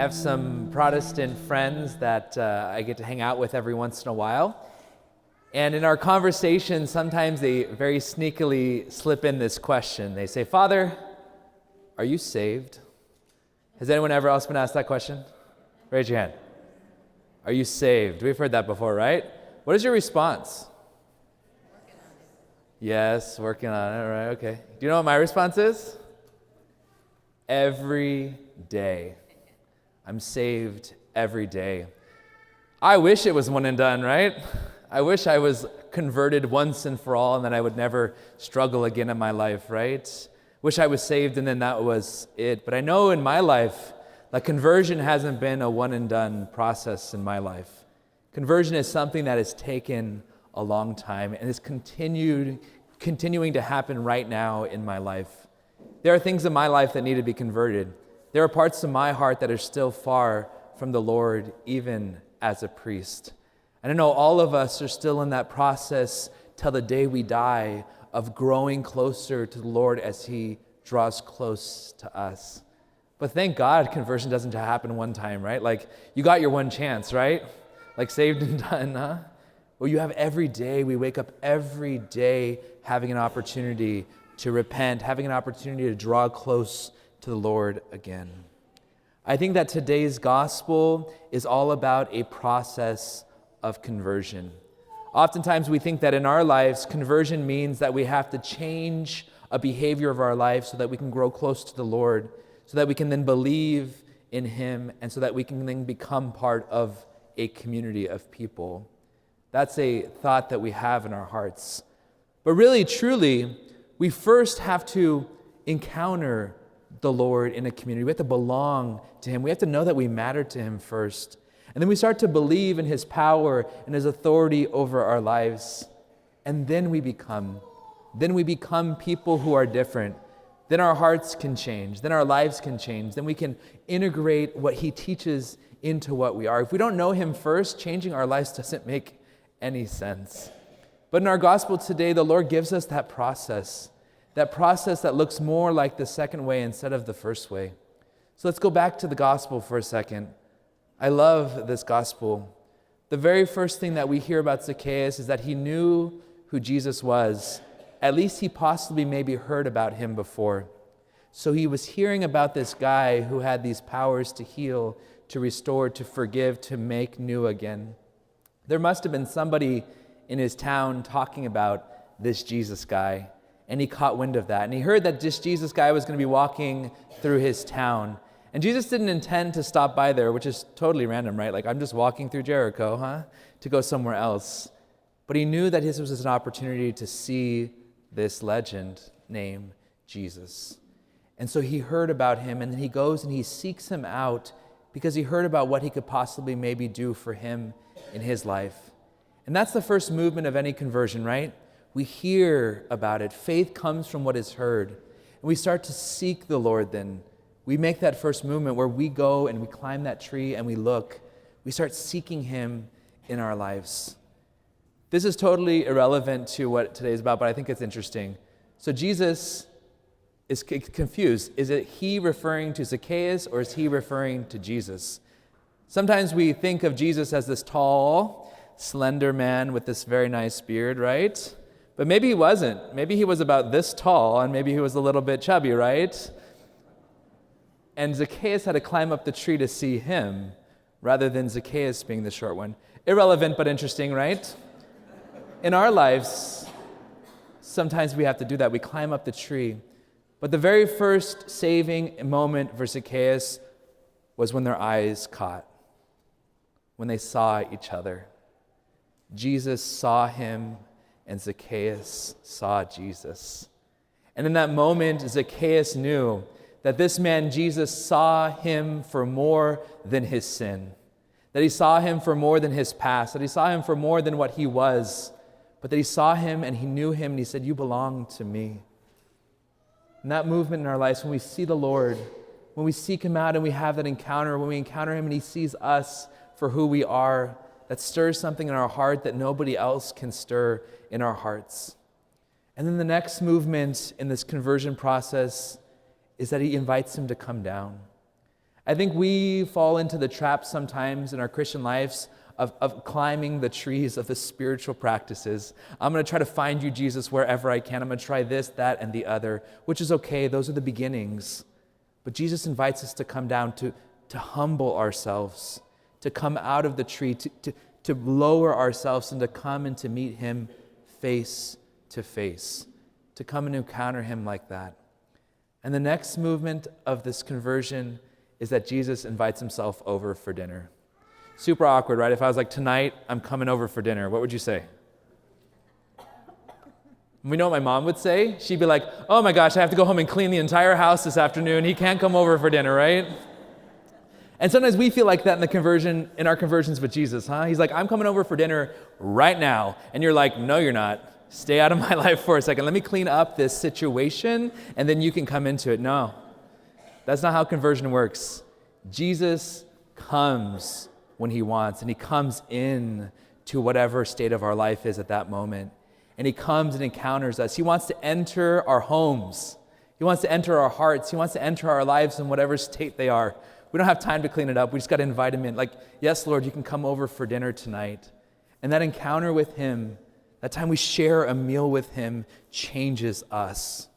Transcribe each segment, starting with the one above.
have some Protestant friends that I get to hang out with every once in a while. And in our conversation, sometimes they very sneakily slip in this question. They say, "Father, are you saved?" Has anyone ever else been asked that question? Raise your hand. Are you saved? We've heard that before, right? What is your response? Working on it. Yes, working on it, right? Okay. Do you know what my response is? Every day. I'm saved every day. I wish it was one and done, right? I wish I was converted once and for all and then I would never struggle again in my life, right? Wish I was saved and then that was it. But I know in my life, that conversion hasn't been a one and done process in my life. Conversion is something that has taken a long time and is continuing to happen right now in my life. There are things in my life that need to be converted. There are parts of my heart that are still far from the Lord, even as a priest. And I know all of us are still in that process till the day we die of growing closer to the Lord as He draws close to us. But thank God conversion doesn't happen one time, right? Like, you got your one chance, right? Like, saved and done, huh? Well, you have every day. We wake up every day having an opportunity to repent, having an opportunity to draw close to the Lord again. I think that today's gospel is all about a process of conversion. Oftentimes we think that in our lives, conversion means that we have to change a behavior of our life so that we can grow close to the Lord, so that we can then believe in Him, and so that we can then become part of a community of people. That's a thought that we have in our hearts. But really, truly, we first have to encounter the Lord in a community. We have to belong to Him. We have to know that we matter to Him first. And then we start to believe in His power and His authority over our lives. And then we become people who are different. Then our hearts can change. Then our lives can change. Then we can integrate what He teaches into what we are. If we don't know Him first, changing our lives doesn't make any sense. But in our gospel today, the Lord gives us that process that looks more like the second way instead of the first way. So let's go back to the gospel for a second. I love this gospel. The very first thing that we hear about Zacchaeus is that he knew who Jesus was. At least he possibly maybe heard about Him before. So he was hearing about this guy who had these powers to heal, to restore, to forgive, to make new again. There must have been somebody in his town talking about this Jesus guy. And he caught wind of that. And he heard that this Jesus guy was going to be walking through his town. And Jesus didn't intend to stop by there, which is totally random, right? Like, I'm just walking through Jericho, to go somewhere else. But he knew that this was an opportunity to see this legend named Jesus. And so he heard about Him, and then he goes and he seeks Him out because he heard about what he could possibly maybe do for him in his life. And that's the first movement of any conversion, right? We hear about it. Faith comes from what is heard. And we start to seek the Lord then. We make that first movement where we go and we climb that tree and we look. We start seeking Him in our lives. This is totally irrelevant to what today is about, but I think it's interesting. So Jesus is confused. Is it He referring to Zacchaeus or is He referring to Jesus? Sometimes we think of Jesus as this tall, slender man with this very nice beard, right? But maybe He wasn't. Maybe He was about this tall, and maybe He was a little bit chubby, right? And Zacchaeus had to climb up the tree to see Him, rather than Zacchaeus being the short one. Irrelevant, but interesting, right? In our lives, sometimes we have to do that. We climb up the tree. But the very first saving moment for Zacchaeus was when their eyes caught, when they saw each other. Jesus saw him, and Zacchaeus saw Jesus. And in that moment, Zacchaeus knew that this man, Jesus, saw him for more than his sin, that He saw him for more than his past, that He saw him for more than what he was, but that He saw him and He knew him and He said, "You belong to me." And that movement in our lives, when we see the Lord, when we seek Him out and we have that encounter, when we encounter Him and He sees us for who we are, that stirs something in our heart that nobody else can stir in our hearts. And then the next movement in this conversion process is that He invites him to come down. I think we fall into the trap sometimes in our Christian lives of climbing the trees of the spiritual practices. I'm going to try to find you, Jesus, wherever I can. I'm going to try this, that, and the other, which is okay. Those are the beginnings. But Jesus invites us to come down, to humble ourselves, to come out of the tree, to lower ourselves and to come and to meet him face to face, to come and encounter him like that. And the next movement of this conversion is that Jesus invites himself over for dinner. Super awkward, right? If I was like, tonight, I'm coming over for dinner, what would you say? We know what my mom would say. She'd be like, oh my gosh, I have to go home and clean the entire house this afternoon. He can't come over for dinner, right? And sometimes we feel like that in our conversions with Jesus, huh? He's like, I'm coming over for dinner right now. And you're like, no, you're not. Stay out of my life for a second. Let me clean up this situation, and then you can come into it. No, that's not how conversion works. Jesus comes when he wants, and he comes in to whatever state of our life is at that moment. And he comes and encounters us. He wants to enter our homes. He wants to enter our hearts. He wants to enter our lives in whatever state they are. We don't have time to clean it up. We just got to invite him in. Like, yes, Lord, you can come over for dinner tonight. And that encounter with him, that time we share a meal with him, changes us.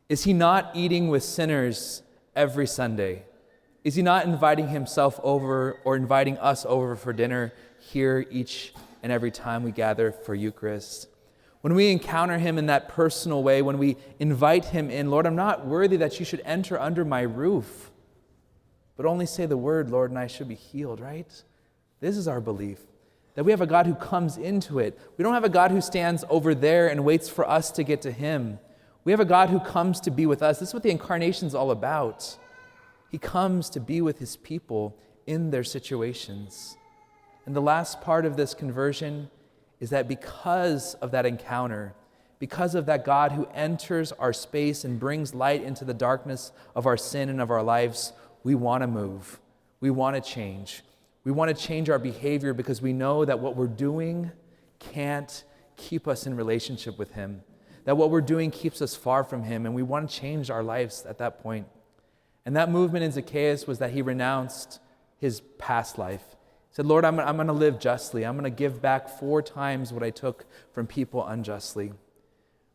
Is he not eating with sinners every Sunday? Is he not inviting himself over or inviting us over for dinner here each and every time we gather for Eucharist? When we encounter him in that personal way, when we invite him in, Lord, I'm not worthy that you should enter under my roof, but only say the word, Lord, and I should be healed, right? This is our belief, that we have a God who comes into it. We don't have a God who stands over there and waits for us to get to him. We have a God who comes to be with us. This is what the incarnation is all about. He comes to be with his people in their situations. And the last part of this conversion is that because of that encounter, because of that God who enters our space and brings light into the darkness of our sin and of our lives, we want to move. We want to change. We want to change our behavior because we know that what we're doing can't keep us in relationship with him, that what we're doing keeps us far from him, and we want to change our lives at that point. And that movement in Zacchaeus was that he renounced his past life. He said, Lord, I'm going to live justly. I'm going to give back 4 times what I took from people unjustly.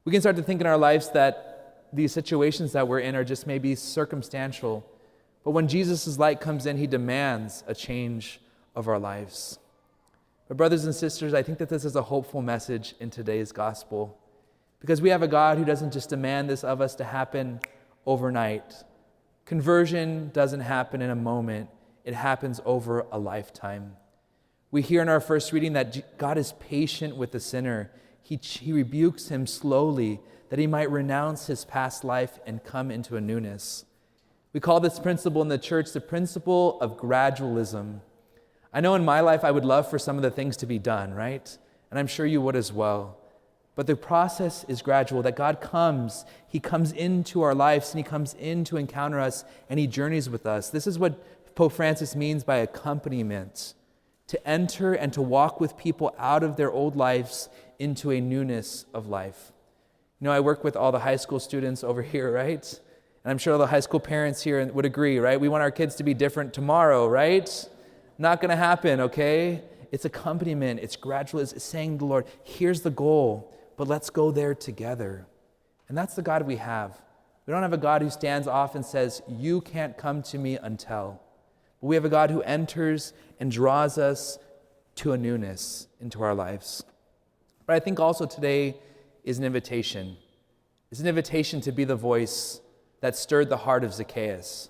We can start to think in our lives that these situations that we're in are just maybe circumstantial. But when Jesus' light comes in, he demands a change of our lives. But brothers and sisters, I think that this is a hopeful message in today's gospel, because we have a God who doesn't just demand this of us to happen overnight. Conversion doesn't happen in a moment. It happens over a lifetime. We hear in our first reading that God is patient with the sinner. He rebukes him slowly that he might renounce his past life and come into a newness. We call this principle in the church the principle of gradualism. I know in my life I would love for some of the things to be done, right? And I'm sure you would as well. But the process is gradual, that God comes, he comes into our lives, and he comes in to encounter us, and he journeys with us. This is what Pope Francis means by accompaniment, to enter and to walk with people out of their old lives into a newness of life. You know, I work with all the high school students over here, right? And I'm sure all the high school parents here would agree, right? We want our kids to be different tomorrow, right? Not going to happen, okay? It's accompaniment, it's gradual, it's saying to the Lord, here's the goal, but let's go there together. And that's the God we have. We don't have a God who stands off and says, you can't come to me until. But we have a God who enters and draws us to a newness into our lives. But I think also today is an invitation. It's an invitation to be the voice that stirred the heart of Zacchaeus.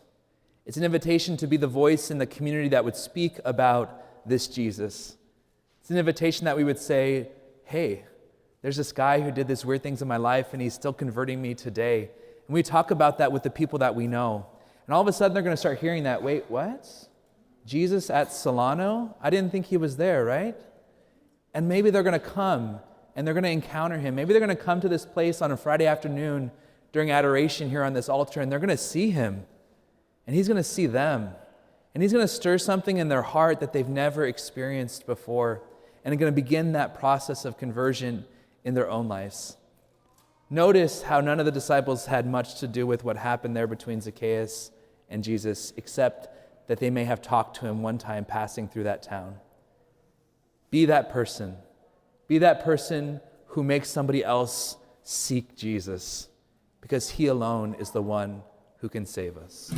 It's an invitation to be the voice in the community that would speak about this Jesus. It's an invitation that we would say, hey, there's this guy who did these weird things in my life and he's still converting me today. And we talk about that with the people that we know. And all of a sudden they're going to start hearing that, wait, what? Jesus at Solano? I didn't think he was there, right? And maybe they're going to come and they're going to encounter him. Maybe they're going to come to this place on a Friday afternoon during adoration here on this altar, and they're going to see him. And he's going to see them. And he's going to stir something in their heart that they've never experienced before. And they're going to begin that process of conversion in their own lives. Notice how none of the disciples had much to do with what happened there between Zacchaeus and Jesus, except that they may have talked to him one time passing through that town. Be that person. Be that person who makes somebody else seek Jesus, because he alone is the one who can save us.